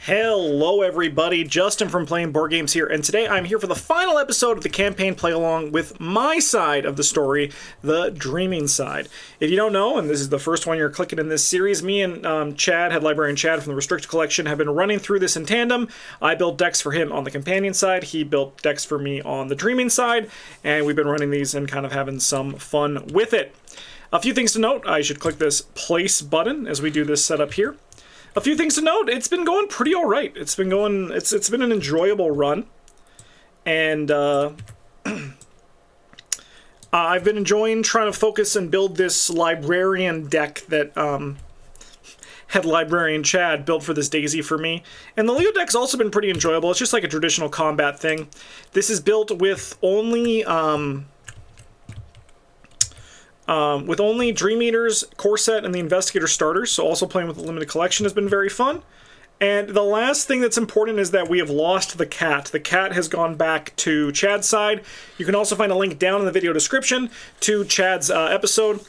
Hello everybody, Justin from Playing Board Games here, and today I'm here for the final episode of the campaign play-along with my side of the story, the dreaming side. If you don't know, and this is the first one you're clicking in this series, me and Chad, head Librarian Chad from the Restricted Collection, have been running through this in tandem. I built decks for him on the companion side, he built decks for me on the dreaming side, and we've been running these and kind of having some fun with it. A few things to note, I should click this place button as we do this setup here. A few things to note, it's been going pretty alright. It's been an enjoyable run. And I've been enjoying trying to focus and build this librarian deck that head Librarian Chad built for this Daisy for me. And the Leo deck's also been pretty enjoyable. It's just like a traditional combat thing. This is built with only Dream Eaters, Core Set, and the Investigator starters, so also playing with the limited collection has been very fun. And the last thing that's important is that we have lost the cat. The cat has gone back to Chad's side. You can also find a link down in the video description to Chad's episode.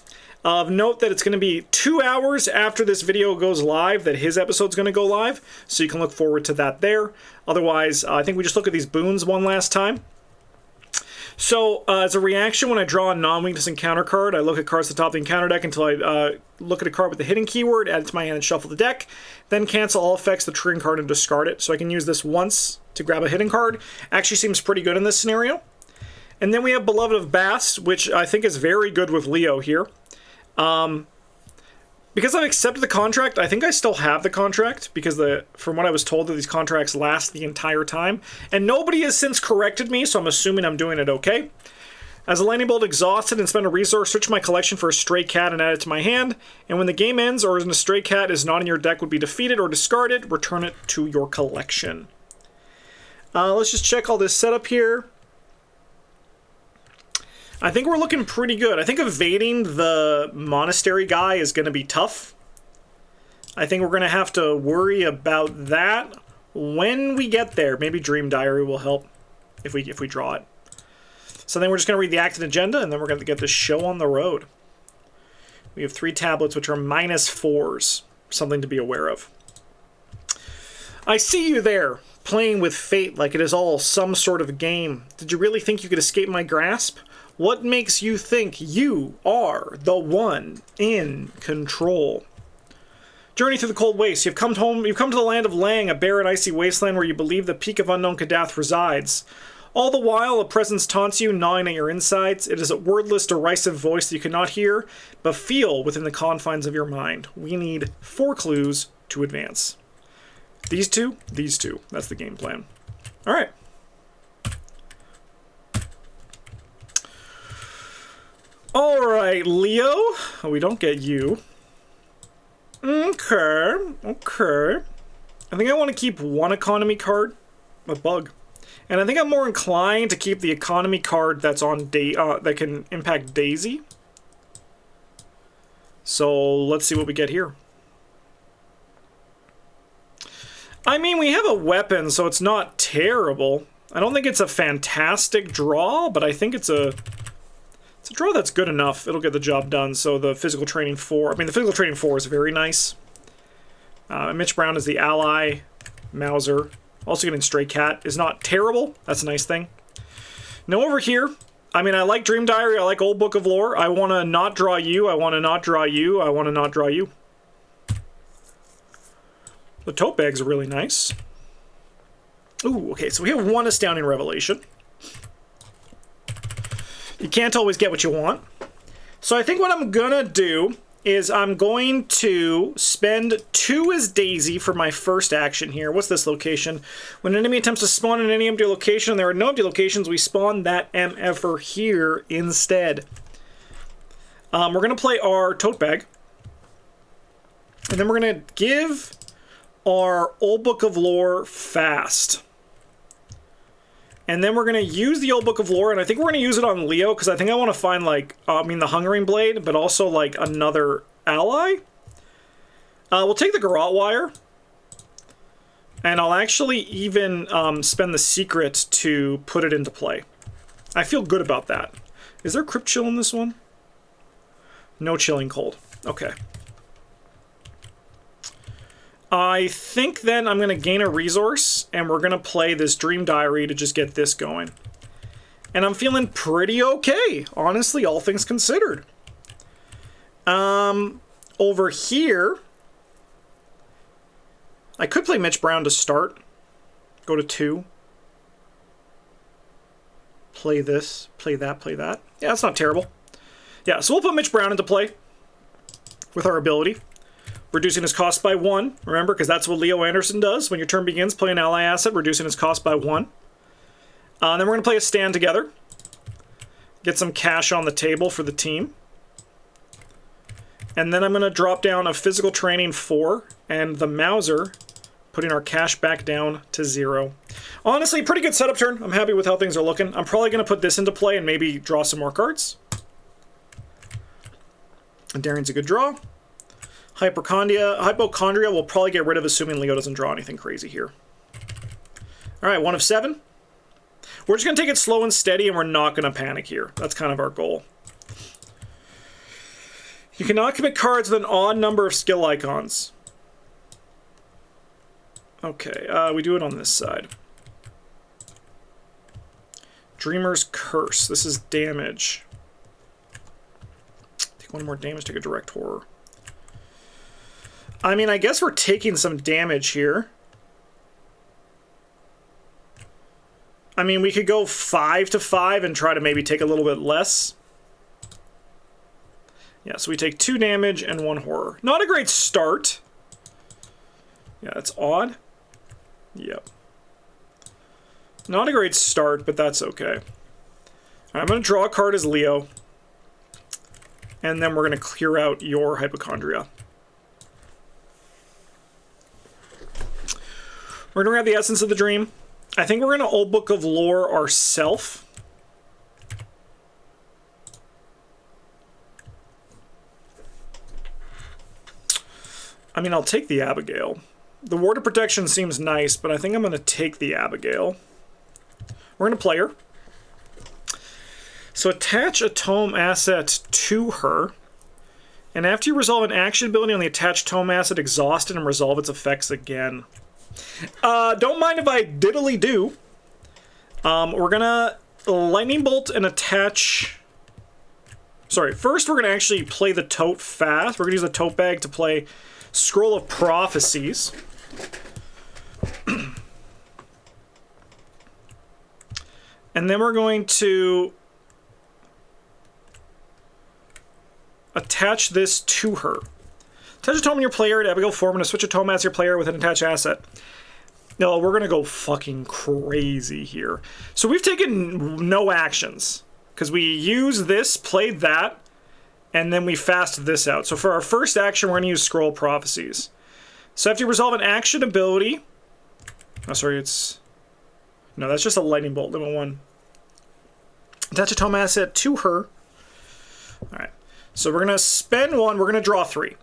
Note that it's going to be 2 hours after this video goes live that his episode's going to go live, so you can look forward to that there. Otherwise, I think we just look at these boons one last time. So, as a reaction, when I draw a non-weakness encounter card, I look at cards at the top of the encounter deck until I look at a card with the hidden keyword, add it to my hand and shuffle the deck, then cancel all effects, the triggering card, and discard it. So I can use this once to grab a hidden card. Actually seems pretty good in this scenario. And then we have Beloved of Bast, which I think is very good with Leo here. Because I've accepted the contract, I think I still have the contract, because from what I was told, that these contracts last the entire time. And nobody has since corrected me, so I'm assuming I'm doing it okay. As a lightning bolt exhausted and spend a resource, search my collection for a stray cat and add it to my hand. And when the game ends, or when a stray cat is not in your deck would be defeated or discarded, return it to your collection. Let's just check all this setup here. I think we're looking pretty good. I think evading the monastery guy is going to be tough. I think we're going to have to worry about that when we get there. Maybe Dream Diary will help if we draw it. So then we're just going to read the active agenda, and then we're going to get this show on the road. We have 3 tablets, which are -4s. Something to be aware of. I see you there, playing with fate like it is all some sort of game. Did you really think you could escape my grasp? What makes you think you are the one in control? Journey through the cold waste. You've come to the land of Lang, a bare and icy wasteland where you believe the peak of unknown Kadath resides. All the while, a presence taunts you, gnawing at your insides. It is a wordless, derisive voice that you cannot hear, but feel within the confines of your mind. We need 4 clues to advance. These two. That's the game plan. All right. Alright, Leo. Oh, we don't get you. Okay. I think I want to keep 1 economy card. A bug. And I think I'm more inclined to keep the economy card that's on that can impact Daisy. So let's see what we get here. I mean, we have a weapon, so it's not terrible. I don't think it's a fantastic draw, but I think it's a draw that's good enough. It'll get the job done. So the physical training 4. I mean, the physical training 4 is very nice. Mitch Brown is the ally. Mauser. Also getting Stray Cat is not terrible. That's a nice thing. Now over here, I mean, I like Dream Diary. I like Old Book of Lore. I want to not draw you. I want to not draw you. I want to not draw you. The tote bags are really nice. Ooh, okay. So we have 1 Astounding Revelation. You can't always get what you want. So I think what I'm gonna do is I'm going to spend 2 as Daisy for my first action here. What's this location? When an enemy attempts to spawn in any empty location and there are no empty locations, we spawn that MFer here instead. We're gonna play our tote bag. And then we're gonna give our Old Book of Lore fast. And then we're going to use the Old Book of Lore, and I think we're going to use it on Leo, because I think I want to find, like, the Hungering Blade, but also, like, another ally. We'll take the Garrote Wire, and I'll actually even spend the Secret to put it into play. I feel good about that. Is there Crypt Chill in this one? No Chilling Cold. Okay. I think then I'm going to gain a resource, and we're going to play this Dream Diary to just get this going. And I'm feeling pretty okay, honestly, all things considered. Over here, I could play Mitch Brown to start. Go to 2. Play this, play that, play that. Yeah, that's not terrible. Yeah, so we'll put Mitch Brown into play with our ability. Reducing his cost by 1, remember, because that's what Leo Anderson does. When your turn begins, play an ally asset, reducing his cost by 1. Then we're going to play a stand together. Get some cash on the table for the team. And then I'm going to drop down a physical training 4 and the Mauser, putting our cash back down to 0. Honestly, pretty good setup turn. I'm happy with how things are looking. I'm probably going to put this into play and maybe draw some more cards. And Darian's a good draw. Hypochondria will probably get rid of, assuming Leo doesn't draw anything crazy here. All right, 1 of 7. We're just going to take it slow and steady, and we're not going to panic here. That's kind of our goal. You cannot commit cards with an odd number of skill icons. Okay, we do it on this side. Dreamer's Curse. This is damage. Take 1 more damage, take a direct horror. I mean, I guess we're taking some damage here. I mean, we could go 5 to 5 and try to maybe take a little bit less. Yeah, so we take 2 damage and 1 horror. Not a great start. Yeah, that's odd. Yep. Not a great start, but that's okay. I'm going to draw a card as Leo. And then we're going to clear out your Hypochondria. We're going to grab the Essence of the Dream. I think we're going to Old Book of Lore ourselves. I mean, I'll take the Abigail. The Ward of Protection seems nice, but I think I'm going to take the Abigail. We're going to play her. So attach a tome asset to her. And after you resolve an action ability on the attached tome asset, exhaust it and resolve its effects again. Don't mind if I diddly do. We're gonna Lightning Bolt and attach... Sorry, first we're gonna actually play the tote fast. We're gonna use the tote bag to play Scroll of Prophecies. And then we're going to attach this to her. Attach a tome in your player to Abigail form and switch a tome as your player with an attached asset. No, we're going to go fucking crazy here. So we've taken no actions. Because we use this, played that, and then we fast this out. So for our first action, we're going to use Scroll Prophecies. So after you resolve an action ability... Oh, sorry, it's... No, that's just a Lightning Bolt, limit 1. Attach a tome asset to her. Alright. So we're going to spend 1, we're going to draw 3.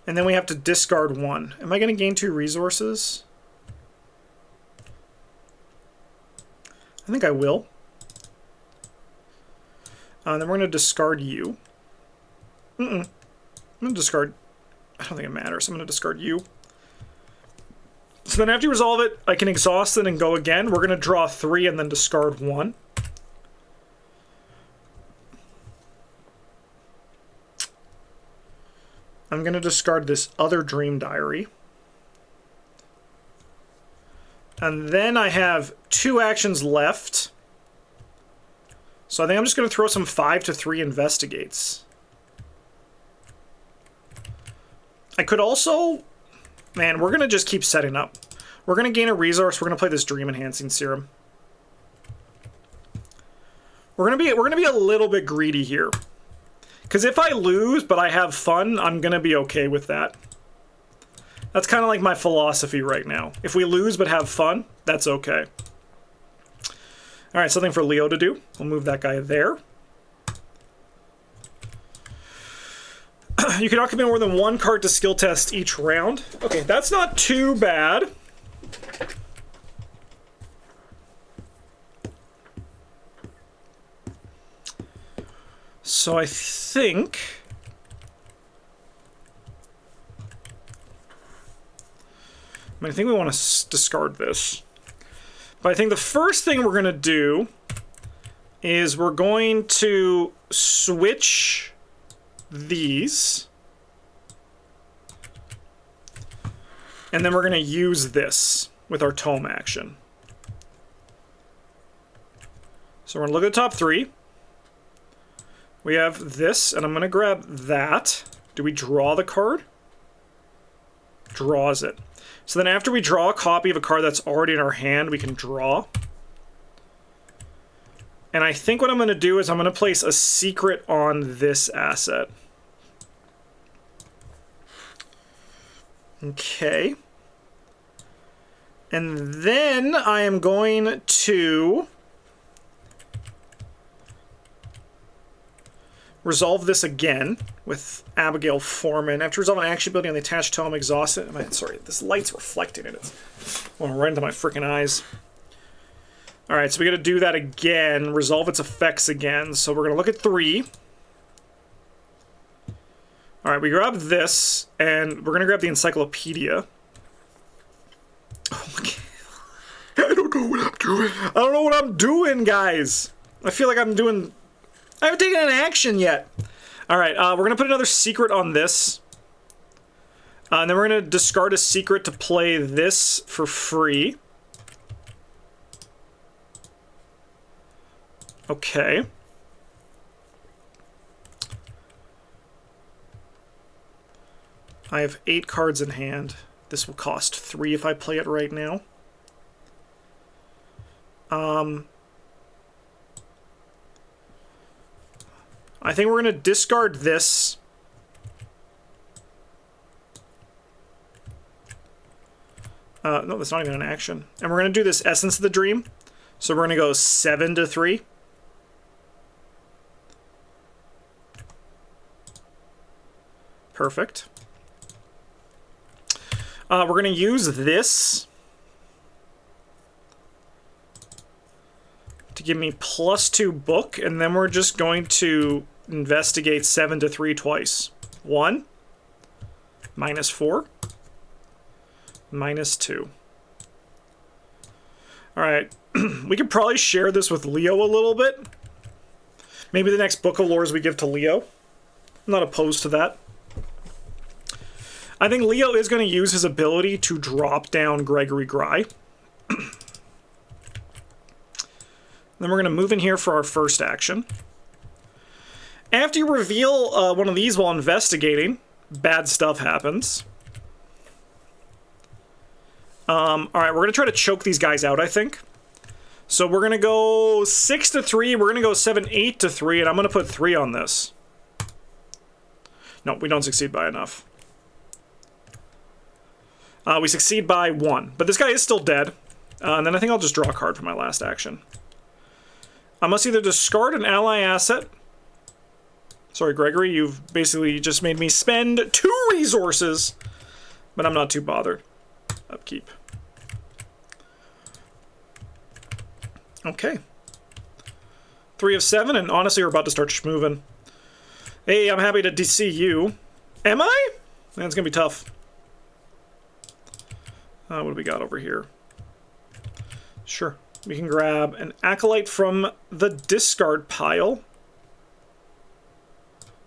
And then we have to discard 1. Am I going to gain 2 resources? I think I will. Then we're going to discard you. I'm going to discard... I don't think it matters. I'm going to discard you. So then after you resolve it, I can exhaust it and go again. We're going to draw 3 and then discard 1. I'm going to discard this other Dream Diary. And then I have 2 actions left. So I think I'm just going to throw some 5 to 3 investigates. I could also... Man, we're going to just keep setting up. We're going to gain a resource. We're going to play this Dream Enhancing Serum. We're going to be a little bit greedy here. Because if I lose, but I have fun, I'm going to be okay with that. That's kind of like my philosophy right now. If we lose but have fun, that's okay. Alright, something for Leo to do. We'll move that guy there. You cannot commit more than 1 card to skill test each round. Okay, that's not too bad. So I think... I mean, I think we want to discard this. But I think the first thing we're going to do is we're going to switch these. And then we're going to use this with our tome action. So we're going to look at the top 3. We have this, and I'm going to grab that. Do we draw the card? Draws it. So then after we draw a copy of a card that's already in our hand, we can draw. And I think what I'm going to do is I'm going to place a secret on this asset. Okay. And then I am going to resolve this again with Abigail Foreman. After resolve an action ability on the attached tome, exhaust it. Man, sorry, this light's reflecting in it. It's going right into my freaking eyes. Alright, so we gotta do that again. Resolve its effects again. So we're gonna look at 3. Alright, we grab this, and we're gonna grab the encyclopedia. Oh my God. I don't know what I'm doing. I don't know what I'm doing, guys. I feel like I'm doing... I haven't taken an action yet. Alright, we're going to put another secret on this. And then we're going to discard a secret to play this for free. Okay. I have 8 cards in hand. This will cost 3 if I play it right now. I think we're going to discard this. No, that's not even an action. And we're going to do this Essence of the Dream. So we're going to go 7 to 3. Perfect. We're going to use this to give me +2 book, and then we're just going to investigate 7 to 3 twice. 1, -4, -2. Alright, we could probably share this with Leo a little bit. Maybe the next book of lores we give to Leo. I'm not opposed to that. I think Leo is going to use his ability to drop down Gregory Gry. Then we're going to move in here for our first action. After you reveal one of these while investigating, bad stuff happens. Alright, we're going to try to choke these guys out, I think. So we're going to go 6 to 3, we're going to go 7, 8 to 3, and I'm going to put 3 on this. No, we don't succeed by enough. We succeed by 1, but this guy is still dead. And then I think I'll just draw a card for my last action. I must either discard an ally asset. Sorry, Gregory, you've basically just made me spend 2 resources. But I'm not too bothered. Upkeep. Okay. 3 of 7, and honestly, we're about to start schmoovin'. Hey, I'm happy to see you. Am I? That's gonna be tough. What do we got over here? Sure. We can grab an Acolyte from the discard pile.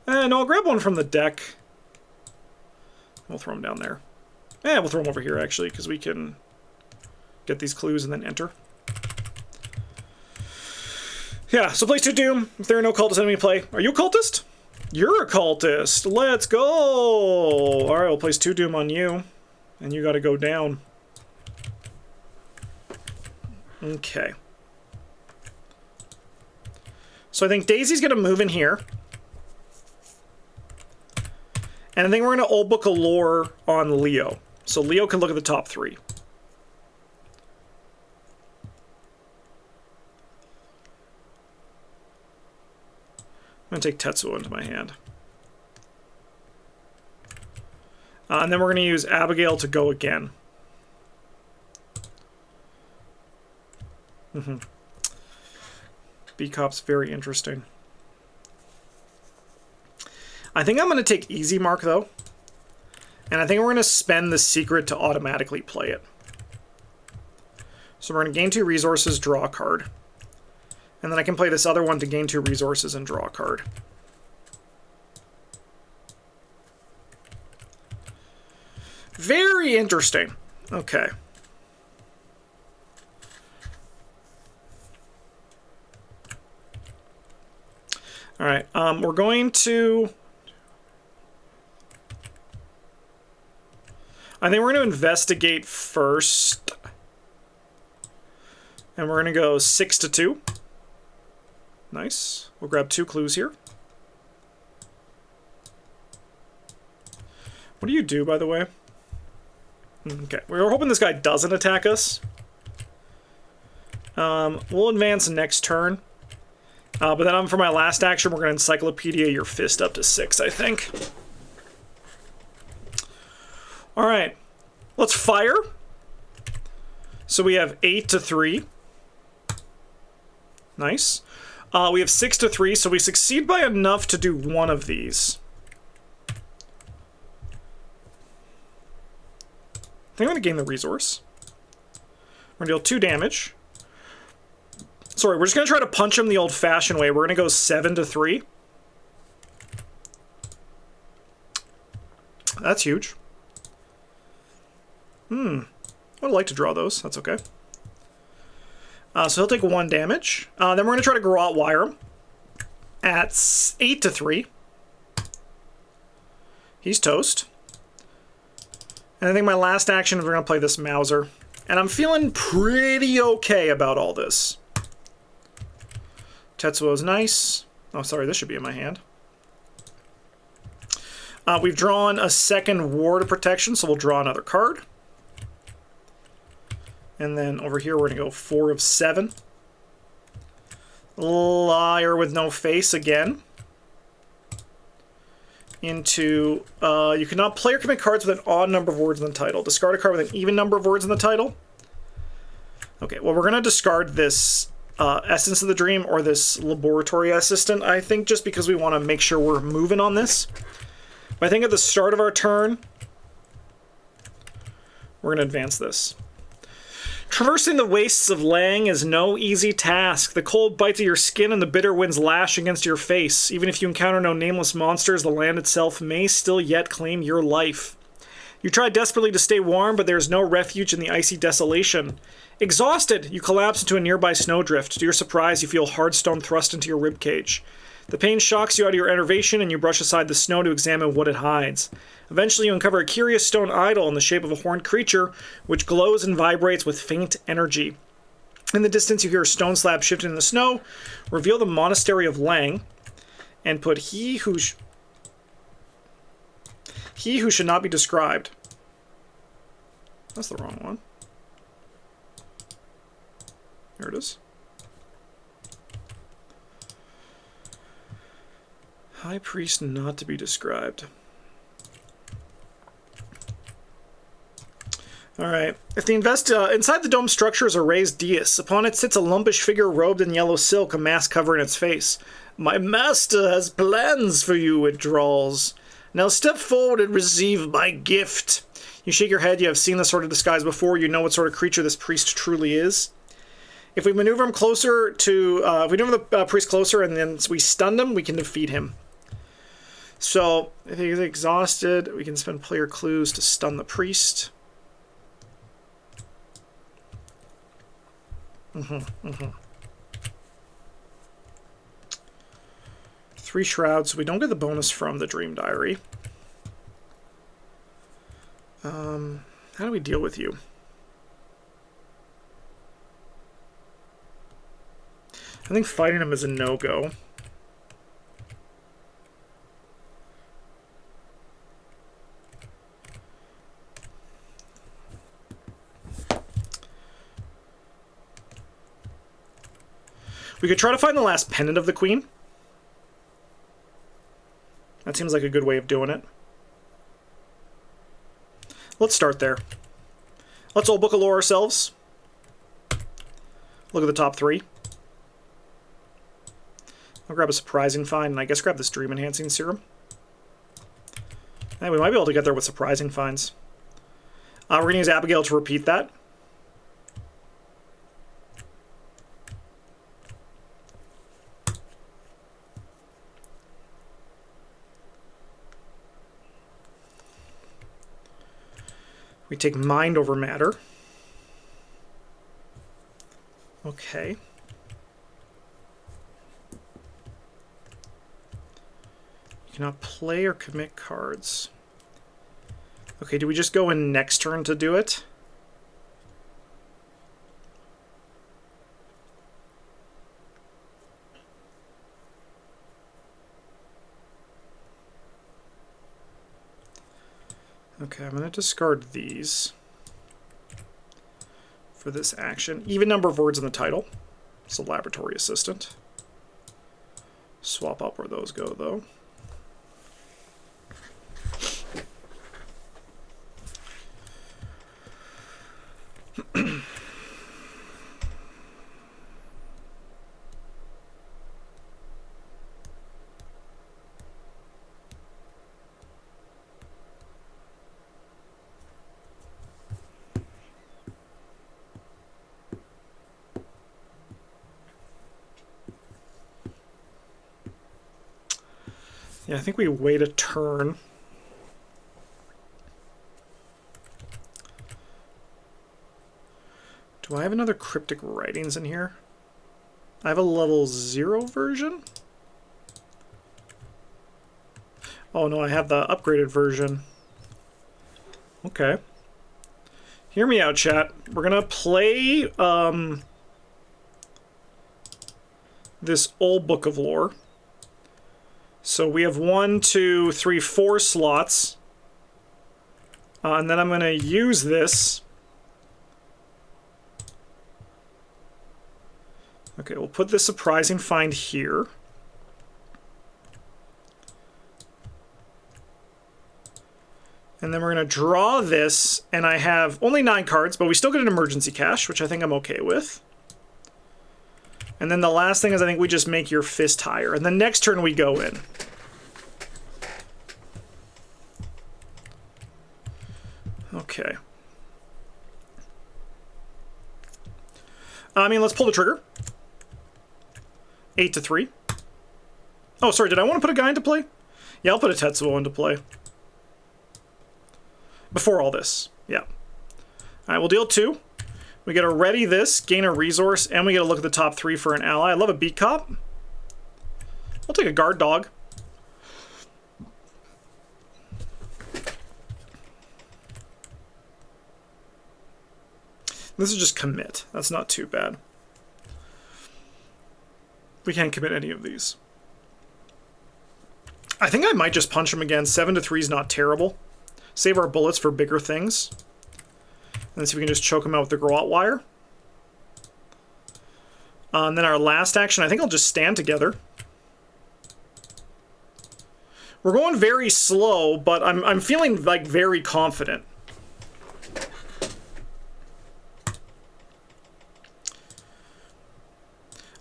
And I'll grab one from the deck. We'll throw them down there. We'll throw them over here, actually, because we can get these clues and then enter. Yeah, so place 2 Doom. If there are no cultist enemy play. Are you a cultist? You're a cultist. Let's go. All right, we'll place 2 Doom on you. And you got to go down. Okay. So I think Daisy's going to move in here. And I think we're going to Old Book of Lore on Leo. So Leo can look at the top 3. I'm going to take Tetsuo into my hand. And then we're going to use Abigail to go again. B-Cop's very interesting. I think I'm going to take Easy Mark, though. And I think we're going to spend the secret to automatically play it. So we're going to gain 2 resources, draw a card. And then I can play this other one to gain 2 resources and draw a card. Very interesting. Okay. All right, we're going to... I think we're going to investigate first. And we're going to go 6 to 2. Nice. We'll grab 2 clues here. What do you do, by the way? Okay, we were hoping this guy doesn't attack us. We'll advance next turn. But then for my last action, we're going to Encyclopedia your fist up to 6, I think. All right, let's fire. So we have 8 to 3. Nice. We have 6 to 3, so we succeed by enough to do one of these. I think I'm going to gain the resource. We're going to deal 2 damage. Sorry, we're just going to try to punch him the old-fashioned way. We're going to go 7 to 3. That's huge. I would like to draw those. That's okay. So he'll take 1 damage. Then we're going to try to Garrote Wire him at 8 to 3. He's toast. And I think my last action is we're going to play this Mauser. And I'm feeling pretty okay about all this. Tetsuo's nice. Oh, sorry, this should be in my hand. We've drawn a second Ward of Protection, so we'll draw another card. And then over here, we're going to go 4 of 7. Liar with no face again. Into, you cannot play or commit cards with an odd number of words in the title. Discard a card with an even number of words in the title. Okay, well, we're going to discard this Essence of the Dream or this Laboratory Assistant, I think, just because we want to make sure we're moving on this. But I think at the start of our turn, we're going to advance this. Traversing the wastes of Lang is no easy task. The cold bites of your skin and the bitter winds lash against your face. Even if you encounter no nameless monsters, the land itself may still yet claim your life. You try desperately to stay warm, but there is no refuge in the icy desolation. Exhausted, you collapse into a nearby snowdrift. To your surprise, you feel hard stone thrust into your ribcage. The pain shocks you out of your enervation, and you brush aside the snow to examine what it hides. Eventually, you uncover a curious stone idol in the shape of a horned creature, which glows and vibrates with faint energy. In the distance, you hear a stone slab shifting in the snow. Reveal the Monastery of Lang, and put he who should not be described. That's the wrong one. There it is. High Priest not to be described. Alright. If the inside the dome structure is a raised dais. Upon it sits a lumpish figure robed in yellow silk, a mask covering its face. My master has plans for you, it drawls. Now step forward and receive my gift. You shake your head. You have seen this sort of disguise before. You know what sort of creature this priest truly is. If we maneuver him closer to... if we maneuver the priest closer and then we stun him, we can defeat him. So, if he's exhausted, we can spend player clues to stun the priest. 3 shrouds. We don't get the bonus from the Dream Diary. How do we deal with you? I think fighting him is a no-go. We could try to find the last pendant of the Queen. That seems like a good way of doing it. Let's start there. Let's old book a lore ourselves. Look at the top 3. I'll grab a surprising find, and I guess grab this Dream Enhancing Serum. We might be able to get there with surprising finds. We're going to use Abigail to repeat that. We take mind over matter. Okay. You cannot play or commit cards. Okay, do we just go in next turn to do it? Okay, I'm going to discard these for this action. Even number of words in the title. So laboratory assistant. Swap up where those go, though. Yeah, I think we wait a turn. Do I have another cryptic writings in here? I have a level 0 version? Oh no, I have the upgraded version. Okay. Hear me out, chat. We're gonna play this old book of lore. So we have 1, 2, 3, 4 slots. And then I'm going to use this. Okay, we'll put this surprising find here. And then we're going to draw this, and I have only 9 cards, but we still get an emergency cache, which I think I'm okay with. And then the last thing is I think we just make your fist higher. And the next turn we go in. Okay. I mean, let's pull the trigger. 8 to 3. Oh, sorry, did I want to put a guy into play? Yeah, I'll put a Tetsuo into play. Before all this, yeah. All right, we'll deal 2. We get to ready this, gain a resource, and we get to look at the top 3 for an ally. I love a beat cop. I'll take a guard dog. This is just commit. That's not too bad. We can't commit any of these. I think I might just punch him again. 7 to 3 is not terrible. Save our bullets for bigger things. And see if we can just choke him out with the Groat Wire. And then our last action, I think I'll just stand together. We're going very slow, but I'm feeling like very confident.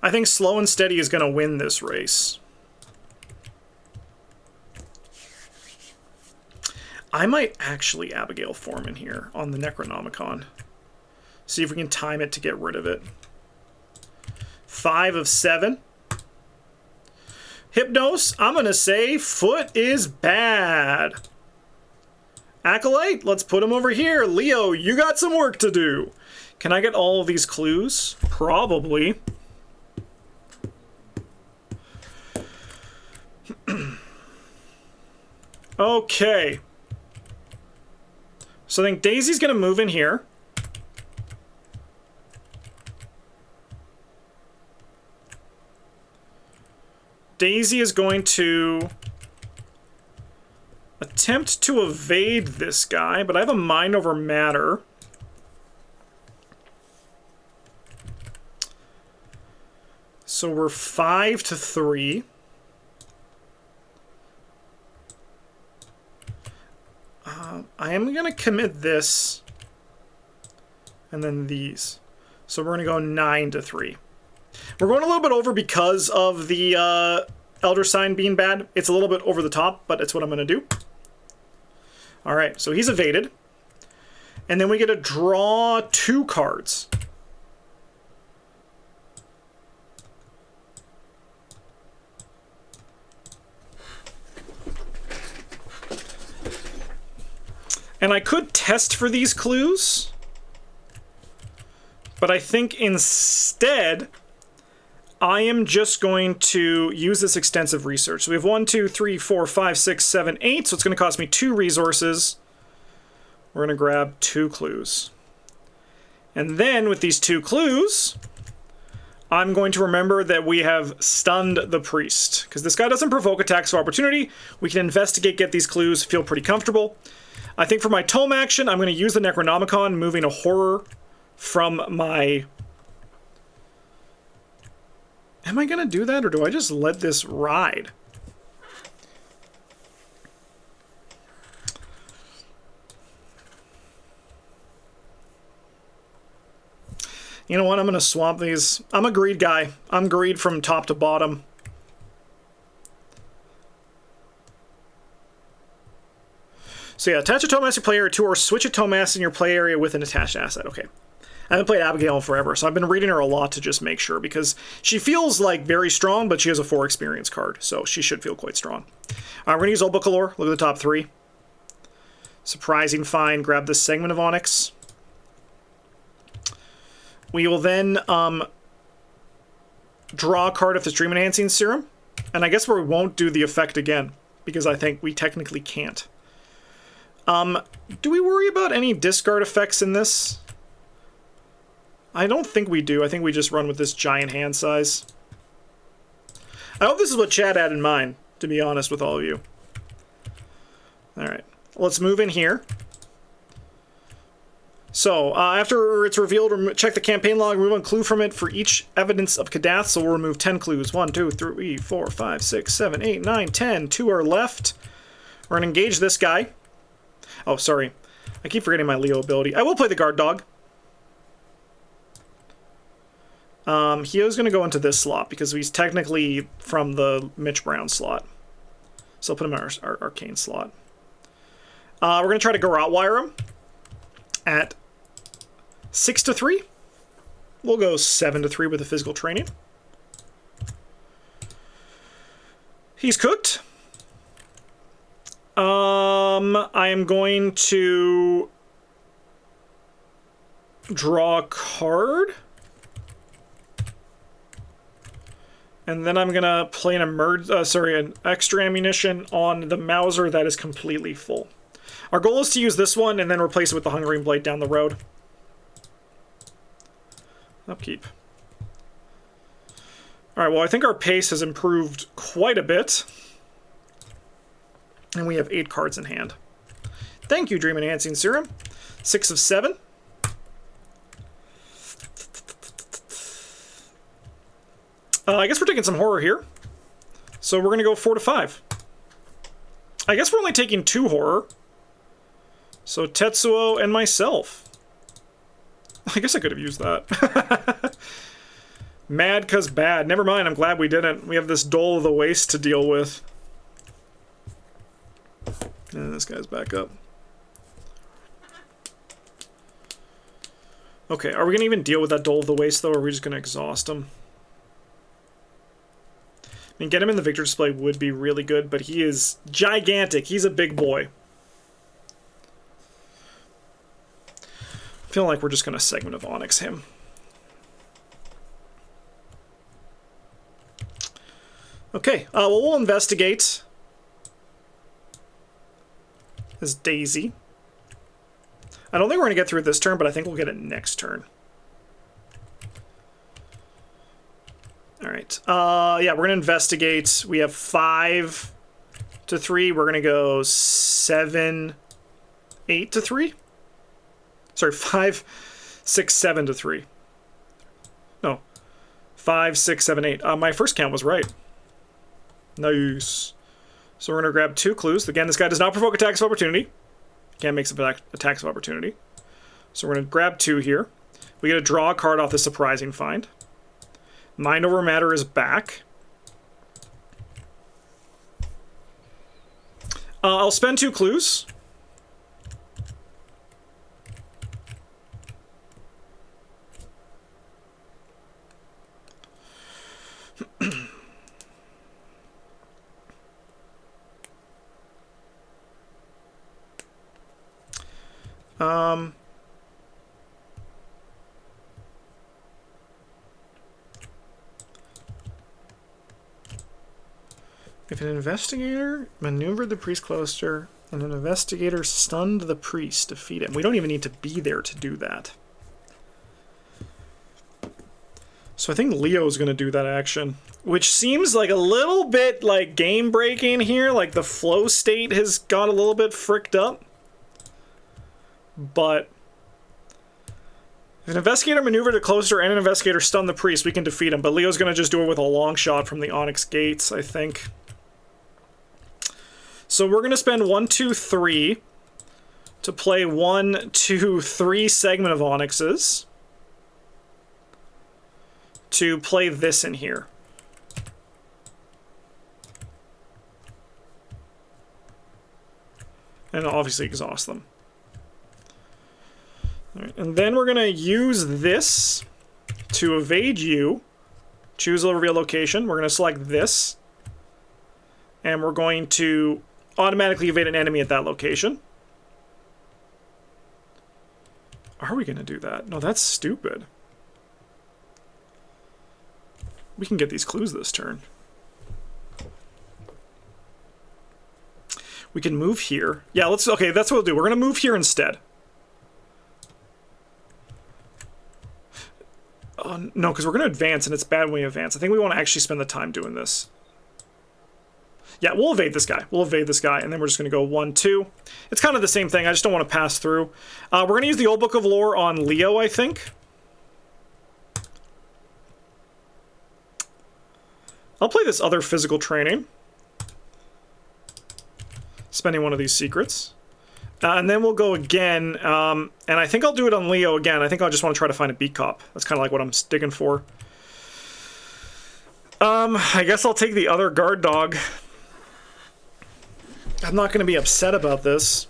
I think slow and steady is going to win this race. I might actually Abigail form in here on the Necronomicon. See if we can time it to get rid of it. 5 of 7. Hypnos, I'm going to say foot is bad. Acolyte, let's put him over here. Leo, you got some work to do. Can I get all of these clues? Probably. Okay. So I think Daisy's going to move in here. Daisy is going to attempt to evade this guy, but I have a mind over matter. So we're 5 to 3. I am going to commit this and then these. So we're going to go 9 to 3. We're going a little bit over because of the Elder Sign being bad. It's a little bit over the top, but it's what I'm going to do. All right, so he's evaded. And then we get to draw 2 cards. And I could test for these clues, but I think instead I am just going to use this extensive research. So we have 1, 2, 3, 4, 5, 6, 7, 8. So it's going to cost me 2 resources. We're going to grab 2 clues. And then with these 2 clues, I'm going to remember that we have stunned the priest. Because this guy doesn't provoke attacks of opportunity. We can investigate, get these clues, feel pretty comfortable. I think for my tome action, I'm going to use the Necronomicon, moving a horror from my... Am I going to do that, or do I just let this ride? You know what? I'm going to swap these. I'm a greed guy. I'm greed from top to bottom. So yeah, attach a tome master player to, or switch a tome master in your play area with an attached asset. Okay. I haven't played Abigail in forever, so I've been reading her a lot to just make sure, because she feels like very strong, but she has a 4 experience card, so she should feel quite strong. We're going to use Old Book of Lore. Look at the top 3. Surprising find. Grab this segment of Onyx. We will then draw a card of the Dream Enhancing Serum, and I guess we won't do the effect again, because I think we technically can't. Do we worry about any discard effects in this? I don't think we do. I think we just run with this giant hand size. I hope this is what Chad had in mind, to be honest with all of you. Alright, let's move in here. So, after it's revealed, check the campaign log, remove a clue from it for each evidence of Kadath, so we'll remove 10 clues. 1, 2, 3, 4, 5, 6, 7, 8, 9, 10. 2 are left. We're going to engage this guy. Oh, sorry. I keep forgetting my Leo ability. I will play the guard dog. He is going to go into this slot because he's technically from the Mitch Brown slot. So I'll put him in our arcane slot. We're going to try to Garrottwire him at 6-3. We'll go 7-3 with the physical training. He's cooked. I am going to draw a card. And then I'm going to play an extra ammunition on the Mauser that is completely full. Our goal is to use this one and then replace it with the Hungering Blade down the road. Upkeep. Alright, well, I think our pace has improved quite a bit. And we have 8 cards in hand. Thank you, Dream Enhancing Serum. 6 of 7. I guess we're taking some horror here. So we're going to go 4-5. I guess we're only taking 2 horror. So Tetsuo and myself. I guess I could have used that. Mad 'cause bad. Never mind, I'm glad we didn't. We have this Dole of the Waste to deal with. And this guy's back up. Okay, are we going to even deal with that Dole of the Waste, though, or are we just going to exhaust him? I mean, get him in the Victor display would be really good, but he is gigantic. He's a big boy. I feel like we're just going to Segment of Onyx him. Okay, well, we'll investigate this Daisy. I don't think we're going to get through it this turn, but I think we'll get it next turn. Alright, yeah, we're going to investigate. We have 5-3. We're going to go 7-8-3. Sorry, 5-6-7-3. No, 5-6-7-8. My first count was right. Nice. So we're going to grab 2 clues. Again, this guy does not provoke attacks of opportunity. Can't make some attacks of opportunity. So we're going to grab 2 here. We get to draw a card off the Surprising Find. Mind Over Matter is back. I'll spend 2 clues. If an investigator maneuvered the priest closer and an investigator stunned the priest, defeat him. We don't even need to be there to do that. So I think Leo's going to do that action, which seems like a little bit like game breaking here. Like the flow state has got a little bit fricked up. But if an investigator maneuvered it closer and an investigator stunned the priest, we can defeat him. But Leo's going to just do it with a long shot from the Onyx Gates, I think. So we're going to spend 1, 2, 3 to play 1, 2, 3 segment of Onyxes to play this in here. And obviously exhaust them. All right, and then we're going to use this to evade you. Choose a reveal location. We're going to select this. And we're going to automatically evade an enemy at that location. Are we going to do that? No, that's stupid. We can get these clues this turn. We can move here. Yeah, okay, that's what we'll do. We're going to move here instead. No, because we're going to advance, and it's bad when we advance. I think we want to actually spend the time doing this. Yeah, we'll evade this guy. We'll evade this guy, and then we're just going to go 1, 2. It's kind of the same thing. I just don't want to pass through. We're going to use the Old Book of Lore on Leo, I think. I'll play this other physical training. Spending one of these secrets. And then we'll go again, and I think I'll do it on Leo again. I think I just want to try to find a beat cop. That's kind of like what I'm digging for. I guess I'll take the other guard dog. I'm not going to be upset about this.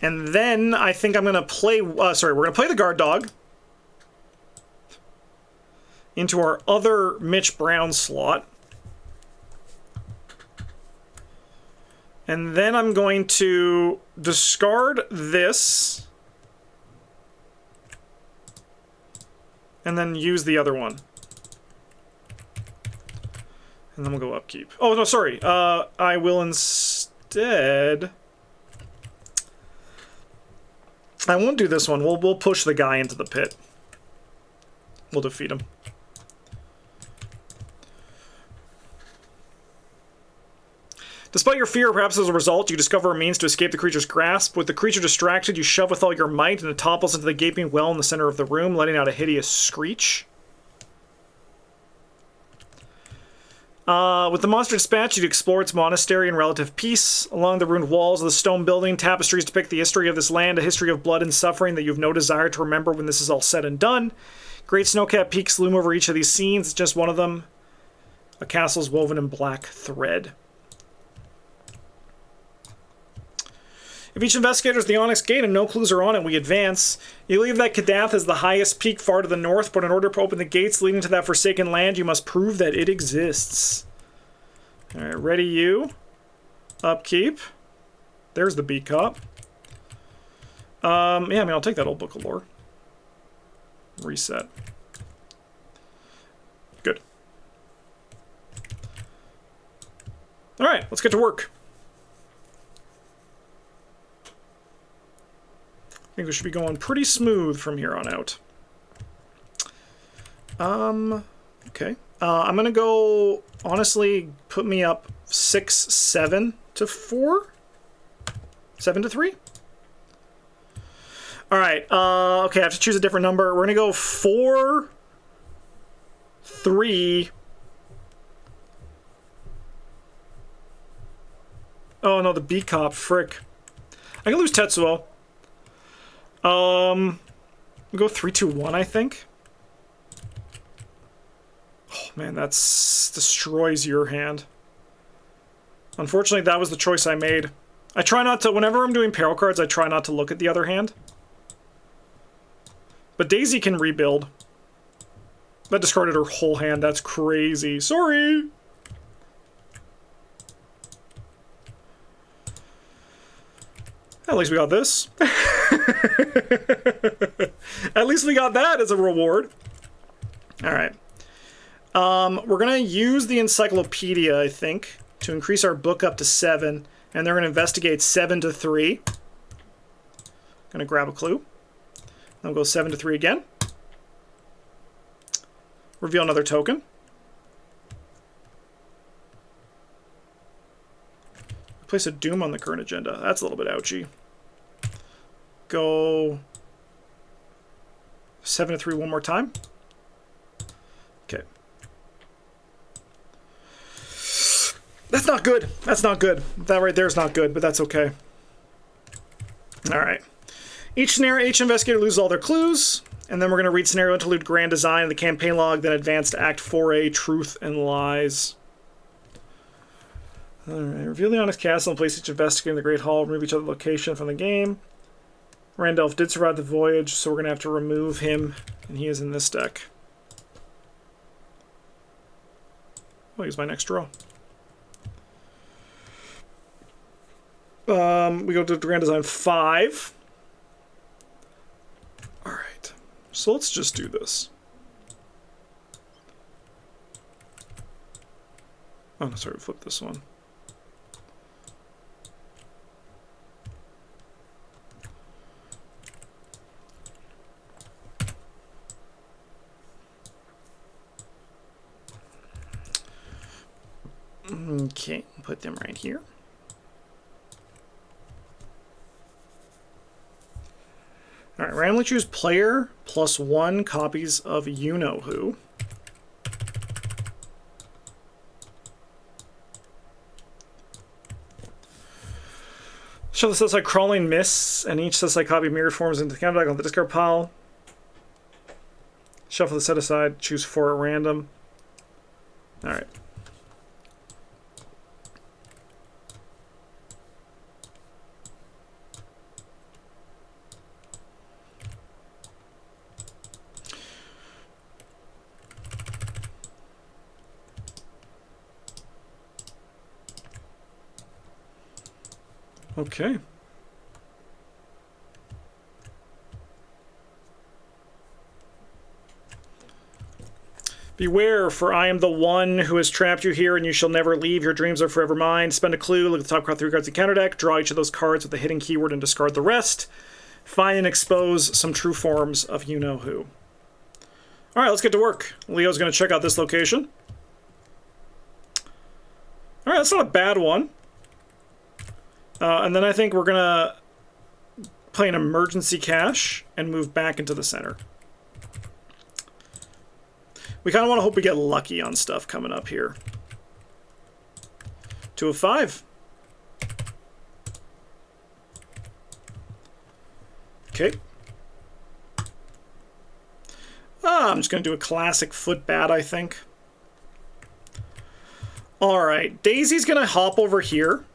And then I think I'm going to play... we're going to play the guard dog into our other Mitch Brown slot. And then I'm going to discard this. And then use the other one. And then we'll go upkeep. Oh, no, sorry. I will instead... I won't do this one. We'll push the guy into the pit. We'll defeat him. Despite your fear, perhaps as a result, you discover a means to escape the creature's grasp. With the creature distracted, you shove with all your might, and it topples into the gaping well in the center of the room, letting out a hideous screech. With the monster dispatched, you explore its monastery in relative peace. Along the ruined walls of the stone building, tapestries depict the history of this land, a history of blood and suffering that you have no desire to remember when this is all said and done. Great snow-capped peaks loom over each of these scenes. It's just one of them. A castle's woven in black thread. If each investigator is the Onyx Gate and no clues are on it, we advance. You leave that Kadath as the highest peak far to the north, but in order to open the gates leading to that forsaken land, you must prove that it exists. Alright, ready you. Upkeep. There's the beat cop. Yeah, I mean, I'll take that Old Book of Lore. Reset. Good. Alright, let's get to work. I think we should be going pretty smooth from here on out. Okay. I'm going to go, honestly, put me up 6, 7 to 4? 7 to 3? Alright, okay, I have to choose a different number. We're going to go 4, 3... Oh, no, the beat cop, frick. I can lose Tetsuo. We'll go 3, 2, 1, I think. Oh, man, that destroys your hand. Unfortunately, that was the choice I made. I try not to, whenever I'm doing peril cards, I try not to look at the other hand. But Daisy can rebuild. That discarded her whole hand. That's crazy. Sorry. At least we got this. At least we got that as a reward. All right. We're going to use the encyclopedia, I think, to increase our book up to 7. And they're going to investigate 7 to 3. Going to grab a clue. Then we'll go 7 to 3 again. Reveal another token. Place a doom on the current agenda. That's a little bit ouchy. Go 7 to 3 one more time. Okay. That's not good. That's not good. That right there is not good, but that's okay. All right. Each investigator loses all their clues, and then we're going to read scenario interlude grand design of the campaign log, then advance to Act 4A, Truth and Lies. All right. Reveal the Onyx Castle and place each investigator in the Great Hall. Remove each other location from the game. Randolph did survive the voyage, so we're going to have to remove him, and he is in this deck. Oh, he's my next draw. We go to Grand Design 5. All right. So let's just do this. Oh, no, sorry, flip this one. Okay, put them right here. All right, randomly choose player plus 1 copies of you-know-who. Show the set aside crawling mists, and each set aside copy mirrored forms into the counter deck on the discard pile. Shuffle the set aside, choose 4 at random. All right. Okay. Beware, for I am the one who has trapped you here, and you shall never leave. Your dreams are forever mine. Spend a clue, look at the top card 3 cards in counter deck, draw each of those cards with a hidden keyword and discard the rest. Find and expose some true forms of you-know-who. Alright, let's get to work. Leo's going to check out this location. Alright, that's not a bad one. And then I think we're going to play an emergency cache and move back into the center. We kind of want to hope we get lucky on stuff coming up here. 2 of 5. Okay. I'm just going to do a classic foot bat, I think. Alright, Daisy's going to hop over here.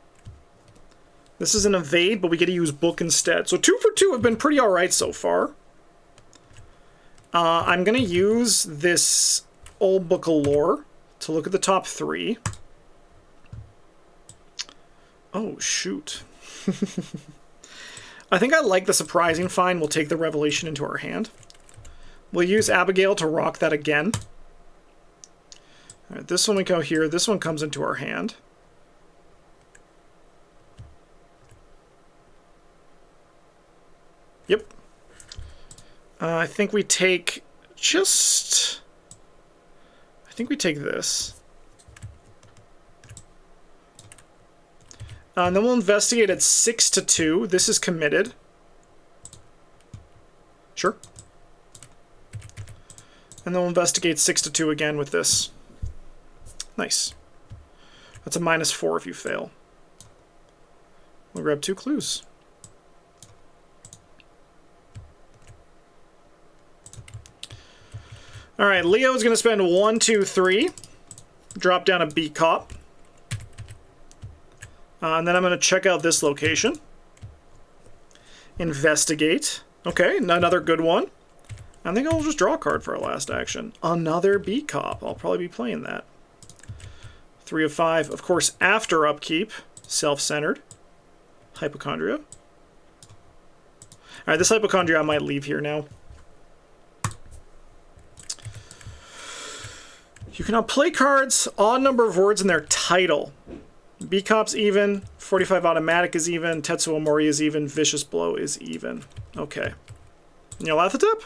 This is an evade, but we get to use book instead. So 2 for 2 have been pretty alright so far. I'm going to use this old book of lore to look at the top 3. Oh, shoot. I think I like the surprising find. We'll take the revelation into our hand. We'll use Abigail to rock that again. All right, this one we go here. This one comes into our hand. Yep. I think we take just... I think we take this. And then we'll investigate at 6 to 2. This is committed. Sure. And then we'll investigate 6 to 2 again with this. Nice. That's a -4 if you fail. We'll grab 2 clues. All right, Leo is going to spend 1, 2, 3. Drop down a beat cop. And then I'm going to check out this location. Investigate. Okay, another good one. I think I'll just draw a card for our last action. Another B-Cop. I'll probably be playing that. 3 of 5. Of course, after upkeep, self-centered. Hypochondria. Alright, this Hypochondria I might leave here now. You can now play cards, odd number of words in their title. B-Cop's even, 45 Automatic is even, Tetsuo Mori is even, Vicious Blow is even. Okay. Nyarlathotep?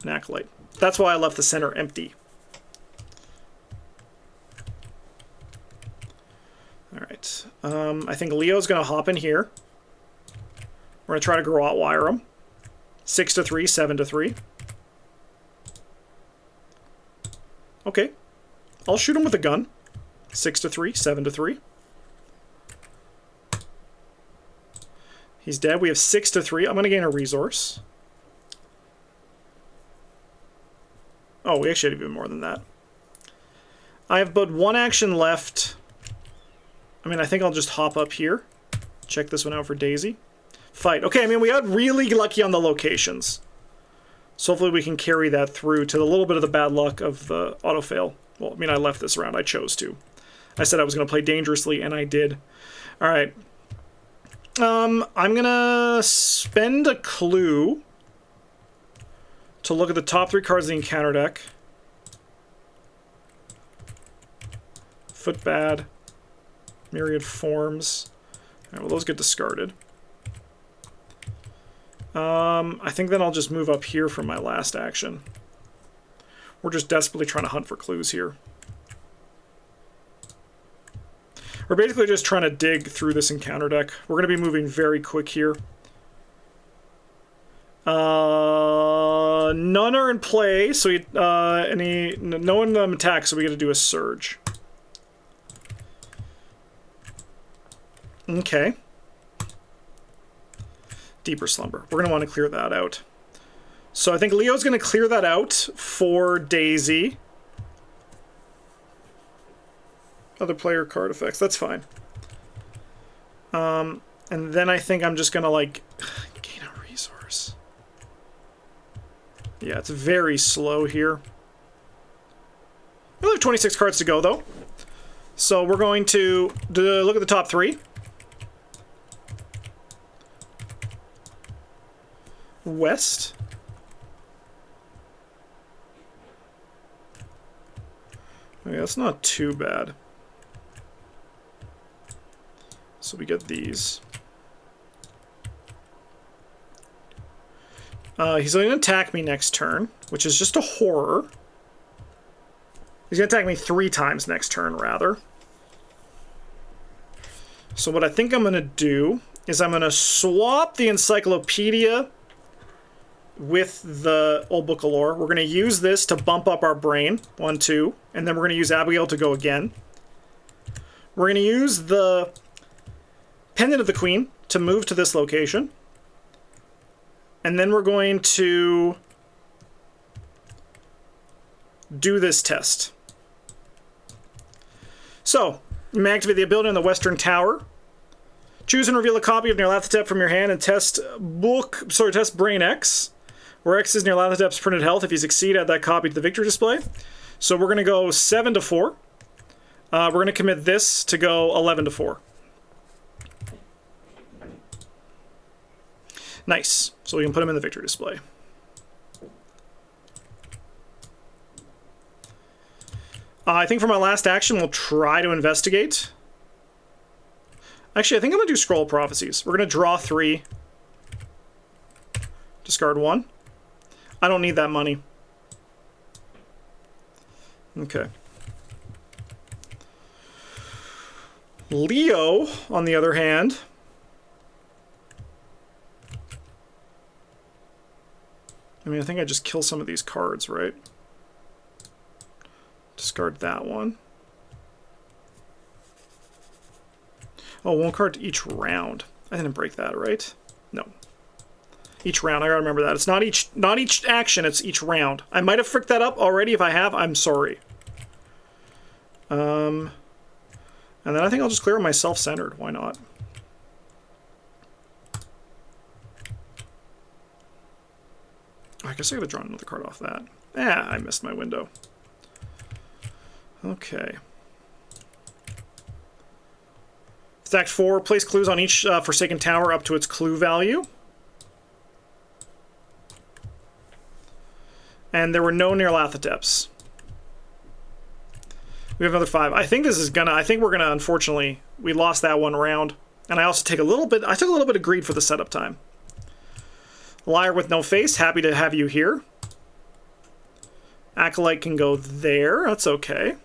An Acolyte. That's why I left the center empty. Alright. I think Leo's going to hop in here. We're going to try to Garrote Wire him. 6 to 3, 7 to 3. Okay. I'll shoot him with a gun. 6 to 3, 7 to 3. He's dead. We have 6 to 3. I'm going to gain a resource. Oh, we actually have even more than that. I have but one action left. I mean, I think I'll just hop up here. Check this one out for Daisy. Fight. Okay, I mean, we got really lucky on the locations. So hopefully we can carry that through to a little bit of the bad luck of the auto-fail. Well, I mean, I left this round. I chose to. I said I was going to play dangerously, and I did. All right. I'm going to spend a clue to look at the top 3 cards of the encounter deck. Footbad. Myriad Forms. All right, well, those get discarded. I think then I'll just move up here for my last action. We're just desperately trying to hunt for clues here. We're basically just trying to dig through this encounter deck. We're going to be moving very quick here. None are in play, so no one of them attacks, so we get to do a surge. Okay. Deeper Slumber. We're going to want to clear that out. So I think Leo's going to clear that out for Daisy. Other player card effects. That's fine. And then I think I'm just going to, like, gain a resource. Yeah, it's very slow here. We only have 26 cards to go, though. So we're going to look at the top 3. West. Okay, that's not too bad. So we get these. He's going to attack me next turn, which is just a horror. He's going to attack me 3 times next turn, rather. So what I think I'm going to do is I'm going to swap the Encyclopedia with the Old Book of Lore. We're going to use this to bump up our brain. 1, 2. And then we're going to use Abigail to go again. We're going to use the Pendant of the Queen to move to this location. And then we're going to do this test. So, you may activate the ability on the Western Tower. Choose and reveal a copy of Nyarlathotep from your hand and test Brain X, where X is Nyarlathotep's printed health. If you succeed, add that copy to the victory display. So we're going to go 7 to 4. We're going to commit this to go 11 to 4. Nice. So we can put him in the victory display. I think for my last action, we'll try to investigate. Actually, I think I'm going to do Scroll of Prophecies. We're going to draw 3. Discard 1. I don't need that money. Okay. Leo, on the other hand, I mean, I think I just kill some of these cards, right? Discard that one. Oh, 1 card each round. I didn't break that, right? No. Each round, I gotta remember that. It's not each action, it's each round. I might have fricked that up already. If I have, I'm sorry. And then I think I'll just clear my self-centered. Why not? I I guess I gotta draw another card off that. I missed my window. Okay. Stack 4, place clues on each Forsaken Tower up to its clue value. And there were no Nyarlathoteps. We have another 5. I think this is gonna, I think we're gonna, unfortunately, we lost that one round. And I also took a little bit of greed for the setup time. Liar with no face, happy to have you here. Acolyte can go there, that's okay.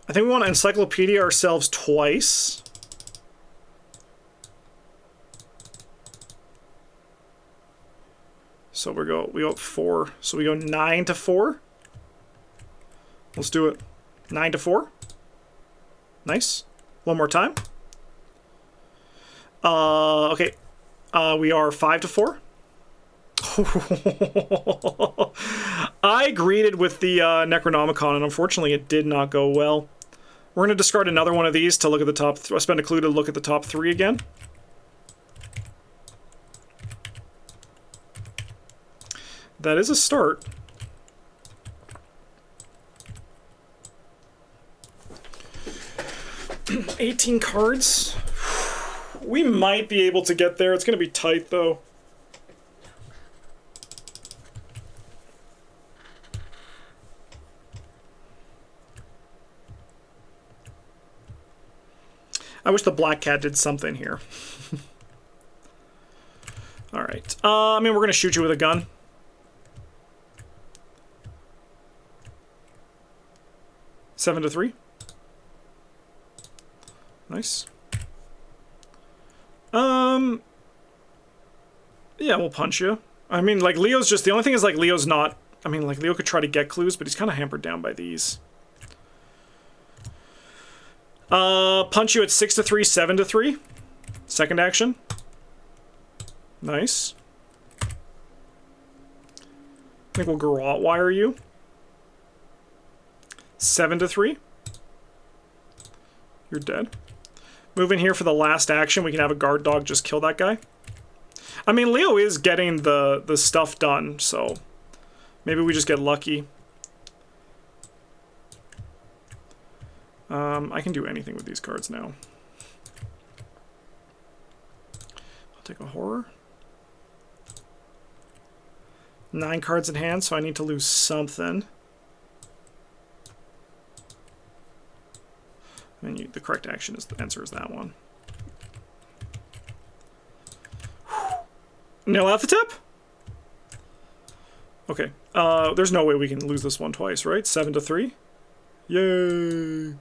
I think we want to encyclopedia ourselves twice. So we go 4. So we go 9 to 4. Let's do it. 9 to 4. Nice. One more time. Okay. We are 5 to 4. I greeted with the Necronomicon, and unfortunately it did not go well. We're going to discard another one of these to look at the top... spend a clue to look at the top 3 again. That is a start. $18 cards. We might be able to get there. It's going to be tight, though. I wish the Black Cat did something here. All right. I mean, we're going to shoot you with a gun. Seven to 3. Nice. Yeah, we'll punch you. I mean, like, Leo's just... The only thing is, like, Leo's not... I mean, like, Leo could try to get clues, but he's kind of hampered down by these. Punch you at 6 to 3, 7 to 3. Second action. Nice. I think we'll garrote wire you. 7 to 3. You're dead. Move in here for the last action. We can have a guard dog just kill that guy. I mean, Leo is getting the stuff done, so maybe we just get lucky. I can do anything with these cards now. I'll take a horror. 9 cards in hand, so I need to lose something. I mean, the correct action is the answer is that one. Nyarlathotep? Okay. There's no way we can lose this one twice, right? 7 to 3. Yay!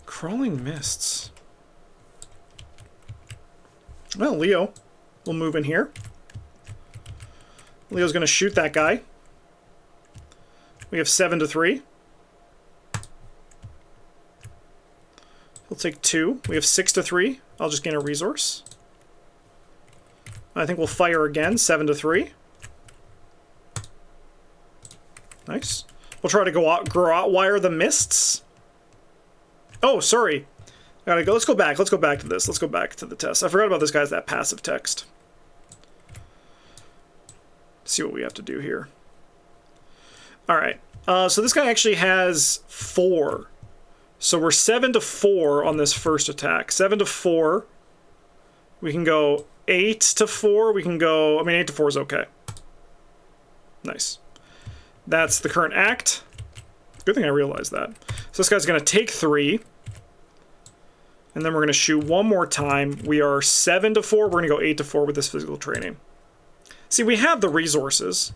Crawling Mists. Well, Leo will move in here. Leo's going to shoot that guy. We have 7 to 3. He'll take 2. We have 6 to 3. I'll just gain a resource. I think we'll fire again. 7 to 3. Nice. We'll try to go out, garrote wire the mists. Oh, sorry. Gotta go. Let's go back. Let's go back to this. Let's go back to the test. I forgot about this guy's that passive text. See what we have to do here. All right. So this guy actually has 4. So we're 7 to 4 on this first attack. 7 to 4. We can go 8 to 4. We can go... I mean, 8 to 4 is okay. Nice. That's the current act. Good thing I realized that. So this guy's going to take 3. And then we're going to shoot one more time. We are 7 to 4. We're going to go 8 to 4 with this physical training. See, we have the resources.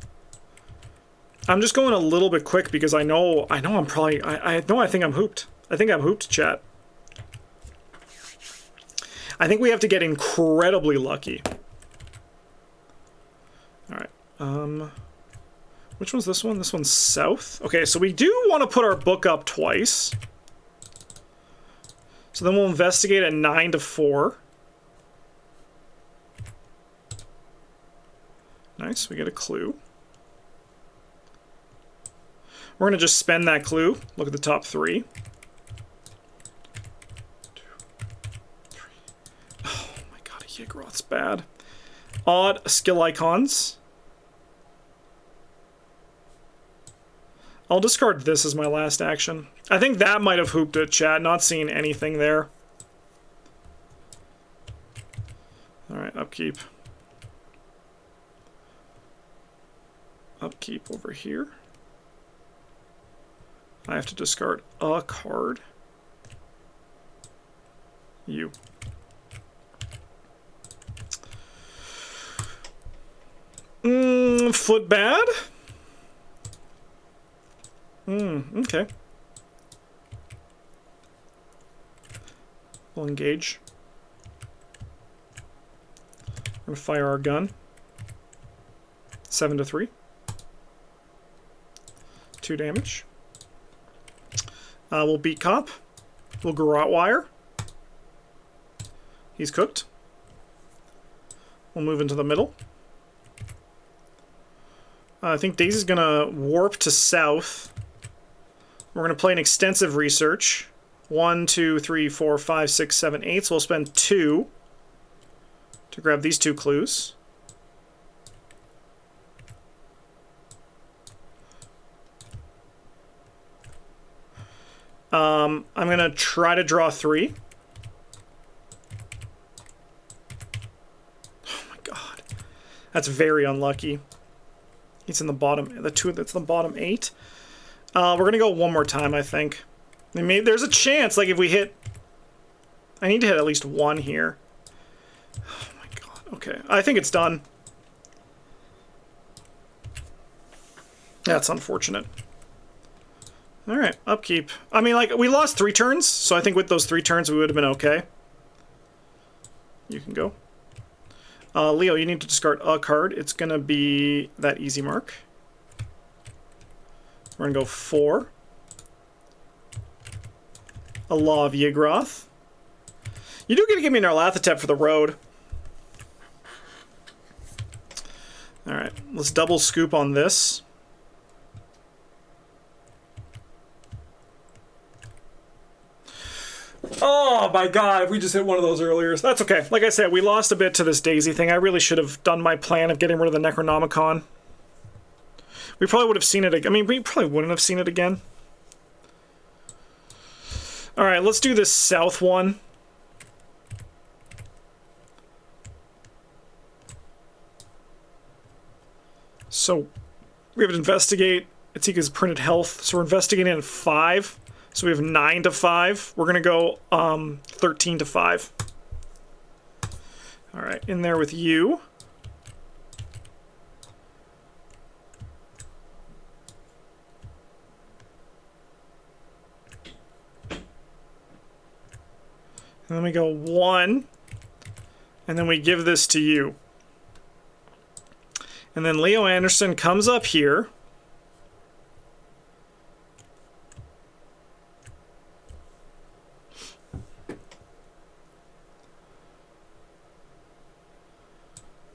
I'm just going a little bit quick because I know I'm probably... I think I'm hooped. I think I'm hooped, chat. I think we have to get incredibly lucky. All right. Which one's this one? This one's south. Okay, so we do want to put our book up twice. So then we'll investigate at 9 to 4. Nice, we get a clue. We're going to just spend that clue. Look at the top 3. 2, 3. Oh my god, a Yiggroth's bad. Odd skill icons. I'll discard this as my last action. I think that might have hooped it, chat. Not seeing anything there. Alright, upkeep. Upkeep over here. I have to discard a card. You. Foot bad? Okay. We'll engage. We're gonna fire our gun. 7 to 3. 2 damage. We'll beat cop. We'll garrote wire. He's cooked. We'll move into the middle. I think Daisy's gonna warp to south. We're gonna play an extensive research. 1, 2, 3, 4, 5, 6, 7, 8. So we'll spend 2 to grab these 2 clues. I'm gonna try to draw 3. Oh my god. That's very unlucky. It's in the bottom, the 2 that's the bottom 8. We're gonna go one more time, I think. There's a chance, like if we hit... I need to hit at least 1 here. Oh my god, okay. I think it's done. That's unfortunate. Alright, upkeep. I mean, like, we lost 3 turns, so I think with those 3 turns we would have been okay. You can go. Leo, you need to discard a card. It's going to be that easy mark. We're going to go 4. A Law of Yiggroth. You do get to give me an Arlathotep for the road. Alright, let's double scoop on this. Oh my god, if we just hit one of those earlier. That's okay. Like I said, we lost a bit to this Daisy thing. I really should have done my plan of getting rid of the Necronomicon. We probably would have seen it again. I mean, we probably wouldn't have seen it again. Alright, let's do this south one. So, we have to investigate Atika's printed health. So we're investigating at 5. So we have 9 to 5. We're going to go 13 to 5. All right, in there with you. And then we go 1. And then we give this to you. And then Leo Anderson comes up here.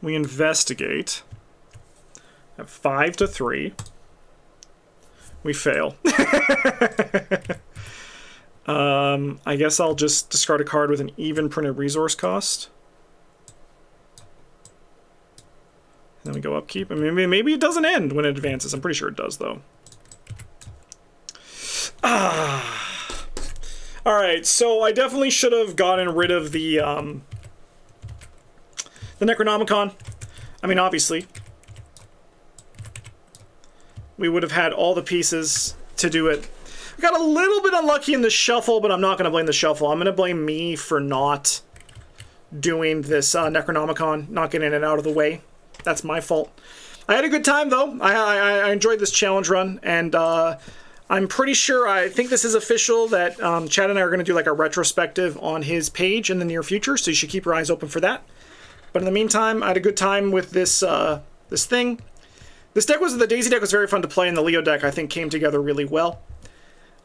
We investigate at 5 to 3. We fail. I guess I'll just discard a card with an even printed resource cost. And then we go upkeep. I mean, maybe it doesn't end when it advances. I'm pretty sure it does, though. Alright, so I definitely should have gotten rid of the Necronomicon. I mean, obviously. We would have had all the pieces to do it. We got a little bit unlucky in the shuffle, but I'm not going to blame the shuffle. I'm going to blame me for not doing this Necronomicon, not getting it out of the way. That's my fault. I had a good time, though. I enjoyed this challenge run, and I'm pretty sure, I think this is official, that Chad and I are going to do like a retrospective on his page in the near future, so you should keep your eyes open for that. But in the meantime, I had a good time with this this thing. This deck the Daisy deck was very fun to play, and the Leo deck, I think, came together really well.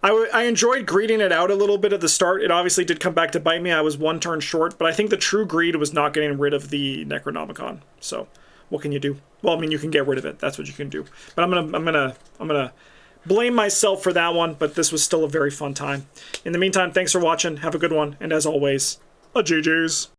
I enjoyed greeding it out a little bit at the start. It obviously did come back to bite me. I was 1 turn short, but I think the true greed was not getting rid of the Necronomicon. So, what can you do? Well, I mean, you can get rid of it. That's what you can do. But I'm gonna blame myself for that one, but this was still a very fun time. In the meantime, thanks for watching. Have a good one. And as always, a GG's.